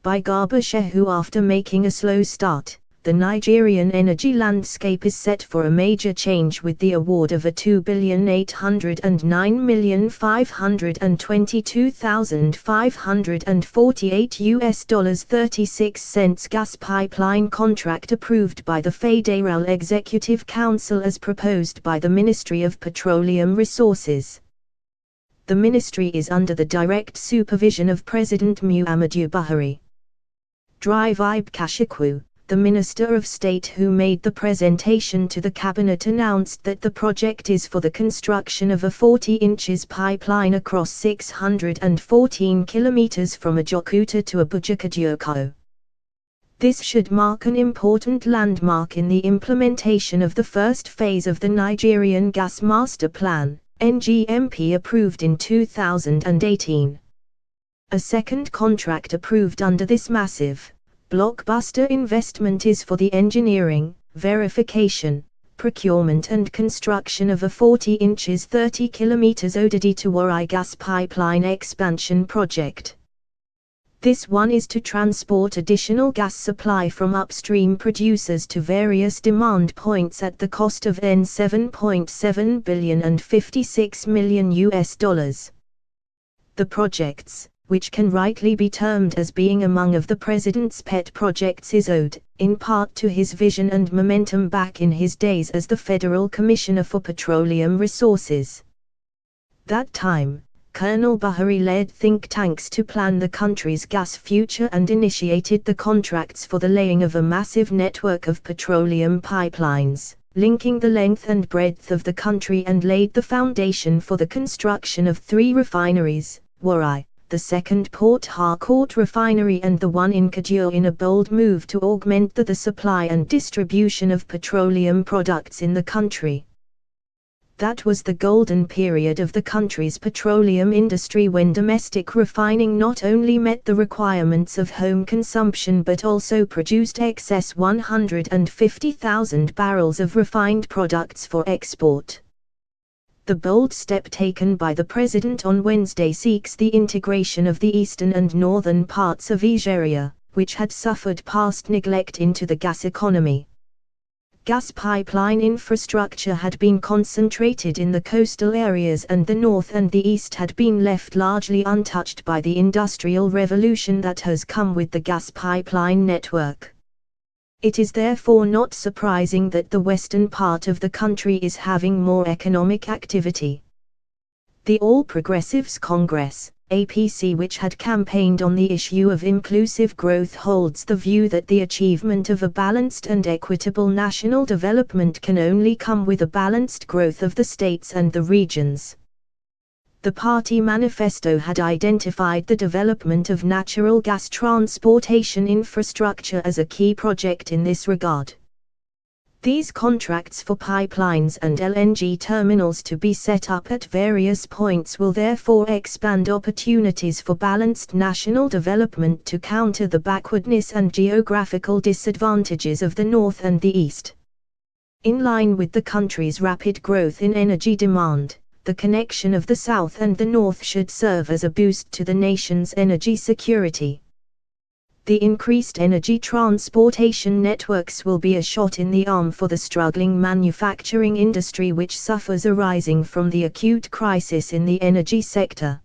by Garba Shehu. After making a slow start, the Nigerian energy landscape is set for a major change with the award of a $2,809,522,548 gas pipeline contract approved by the Federal Executive Council as proposed by the Ministry of Petroleum Resources. The ministry is under the direct supervision of President Muhammadu Buhari. Vibe Kashikwu, the Minister of State who made the presentation to the cabinet, announced that the project is for the construction of a 40 inches pipeline across 614 kilometers from Ajaokuta to Abuja-Kadioko. This should mark an important landmark in the implementation of the first phase of the Nigerian Gas Master Plan, NGMP, approved in 2018. A second contract approved under this massive Blockbuster investment is for the engineering, verification, procurement and construction of a 40 inches 30 kilometers Odidi to Warri gas pipeline expansion project. This one is to transport additional gas supply from upstream producers to various demand points at the cost of $7.7 billion and $56 million. The projects, which can rightly be termed as being among of the president's pet projects, is owed, in part to his vision and momentum back in his days as the Federal Commissioner for Petroleum Resources. That time, Colonel Buhari led think tanks to plan the country's gas future and initiated the contracts for the laying of a massive network of petroleum pipelines, linking the length and breadth of the country, and laid the foundation for the construction of 3 refineries, Warri, the second Port Harcourt refinery and the one in Kadioko, in a bold move to augment the supply and distribution of petroleum products in the country. That was the golden period of the country's petroleum industry, when domestic refining not only met the requirements of home consumption but also produced excess 150,000 barrels of refined products for export. The bold step taken by the president on Wednesday seeks the integration of the eastern and northern parts of Nigeria, which had suffered past neglect, into the gas economy. Gas pipeline infrastructure had been concentrated in the coastal areas, and the north and the east had been left largely untouched by the industrial revolution that has come with the gas pipeline network. It is therefore not surprising that the western part of the country is having more economic activity. The All Progressives Congress, APC, which had campaigned on the issue of inclusive growth, holds the view that the achievement of a balanced and equitable national development can only come with a balanced growth of the states and the regions. The party manifesto had identified the development of natural gas transportation infrastructure as a key project in this regard. These contracts for pipelines and LNG terminals to be set up at various points will therefore expand opportunities for balanced national development to counter the backwardness and geographical disadvantages of the north and the east. In line with the country's rapid growth in energy demand, the connection of the south and the north should serve as a boost to the nation's energy security. The increased energy transportation networks will be a shot in the arm for the struggling manufacturing industry, which suffers arising from the acute crisis in the energy sector.